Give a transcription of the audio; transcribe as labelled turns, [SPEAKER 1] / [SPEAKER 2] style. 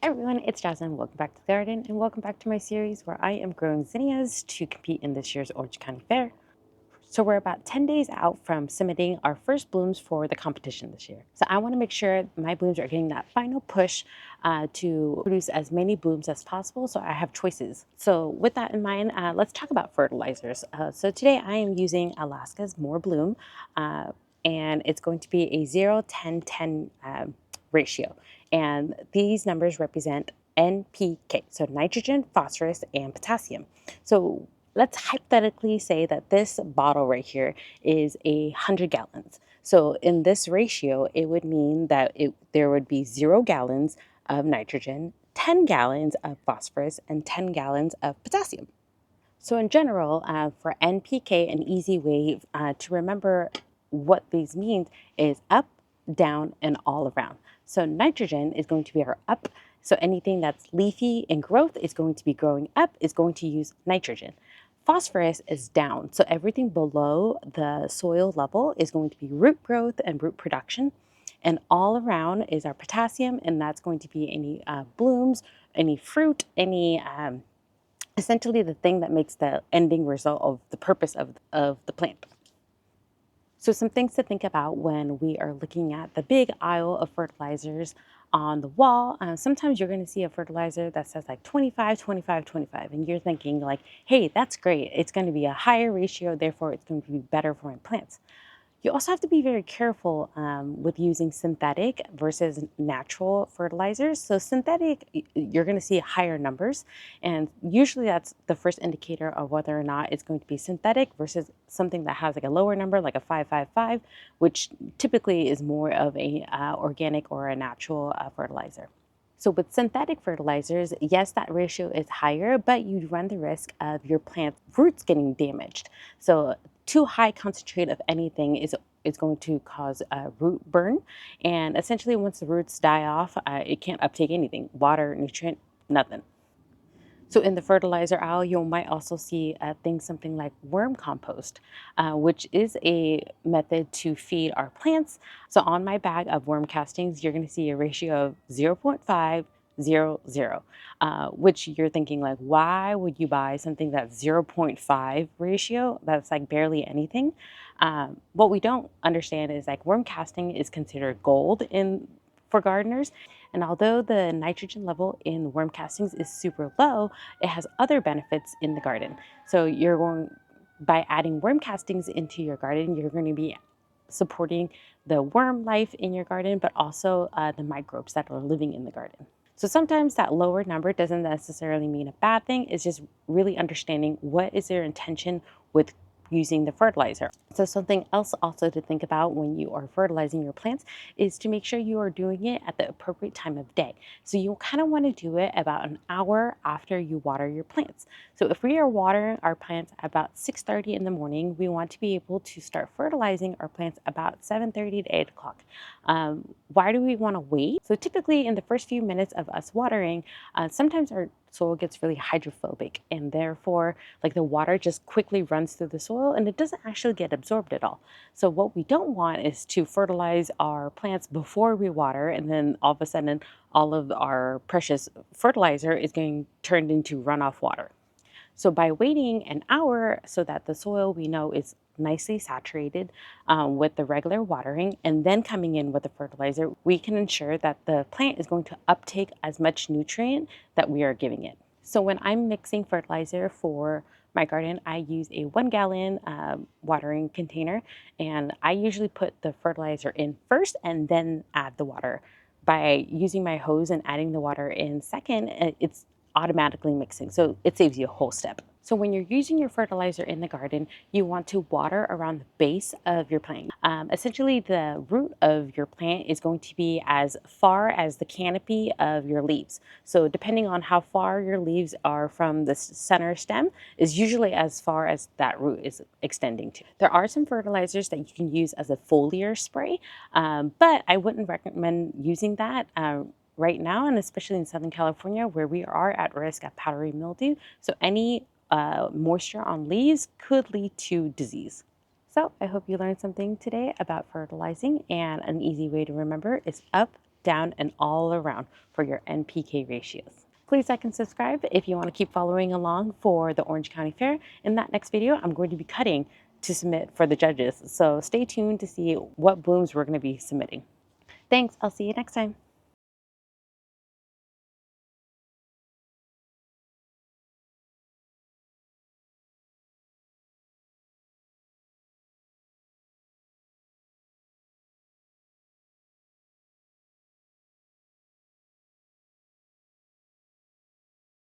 [SPEAKER 1] Hi everyone, it's Jasmine. Welcome back to the garden and welcome back to my series where I am growing zinnias to compete in this year's Orange County Fair. So we're about 10 days out from submitting our first blooms for the competition this year. So I want to make sure my blooms are getting that final push to produce as many blooms as possible so I have choices. So with that in mind, let's talk about fertilizers. So today I am using Alaska's More Bloom and it's going to be a 0-10-10 ratio. And these numbers represent NPK, so nitrogen, phosphorus, and potassium. So let's hypothetically say that this bottle right here is 100 gallons. So in this ratio, it would mean that there would be 0 gallons of nitrogen, 10 gallons of phosphorus, and 10 gallons of potassium. So in general, for NPK, an easy way to remember what these means is up, down, and all around. So nitrogen is going to be our up. So anything that's leafy and growth is going to be growing up, is going to use nitrogen. Phosphorus is down. So everything below the soil level is going to be root growth and root production. And all around is our potassium, and that's going to be any blooms, any fruit, any essentially the thing that makes the ending result of the purpose of the plant. So some things to think about when we are looking at the big aisle of fertilizers on the wall. Sometimes you're going to see a fertilizer that says like 25, 25, 25, and you're thinking like, hey, that's great. It's going to be a higher ratio, therefore it's going to be better for my plants. You also have to be very careful with using synthetic versus natural fertilizers. So synthetic, you're going to see higher numbers, and usually that's the first indicator of whether or not it's going to be synthetic versus something that has like a lower number, like a 555, which typically is more of a organic or a natural fertilizer. So with synthetic fertilizers, yes, that ratio is higher, but you run the risk of your plant roots getting damaged. So too high concentrate of anything is going to cause a root burn. And essentially once the roots die off, it can't uptake anything, water, nutrient, nothing. So in the fertilizer aisle, you might also see things something like worm compost, which is a method to feed our plants. So on my bag of worm castings, you're going to see a ratio of 0.5, 0, 0, which you're thinking like, why would you buy something that's 0.5 ratio? That's like barely anything. What we don't understand is like worm casting is considered gold for gardeners. And although the nitrogen level in worm castings is super low, it has other benefits in the garden. So by adding worm castings into your garden, you're going to be supporting the worm life in your garden, but also the microbes that are living in the garden. So sometimes that lower number doesn't necessarily mean a bad thing. It's just really understanding what is their intention with using the fertilizer. So something else also to think about when you are fertilizing your plants is to make sure you are doing it at the appropriate time of day. So you kind of want to do it about an hour after you water your plants. So if we are watering our plants about 6:30 in the morning, we want to be able to start fertilizing our plants about 7:30 to 8 o'clock. Why do we want to wait? So typically in the first few minutes of us watering, sometimes our soil gets really hydrophobic, and therefore like the water just quickly runs through the soil and it doesn't actually get absorbed at all. So what we don't want is to fertilize our plants before we water, and then all of a sudden all of our precious fertilizer is getting turned into runoff water. So by waiting an hour so that the soil we know is nicely saturated with the regular watering and then coming in with the fertilizer, we can ensure that the plant is going to uptake as much nutrient that we are giving it. So when I'm mixing fertilizer for my garden, I use a 1-gallon watering container, and I usually put the fertilizer in first and then add the water. By using my hose and adding the water in second, it's automatically mixing. So it saves you a whole step. So when you're using your fertilizer in the garden, you want to water around the base of your plant. Essentially, the root of your plant is going to be as far as the canopy of your leaves. So depending on how far your leaves are from the center stem is usually as far as that root is extending to. There are some fertilizers that you can use as a foliar spray, but I wouldn't recommend using that right now, and especially in Southern California where we are at risk of powdery mildew. So any moisture on leaves could lead to disease. So I hope you learned something today about fertilizing, and an easy way to remember is up, down, and all around for your NPK ratios. Please like and subscribe if you want to keep following along for the Orange County Fair. In that next video, I'm going to be cutting to submit for the judges, so stay tuned to see what blooms we're going to be submitting. Thanks, I'll see you next time.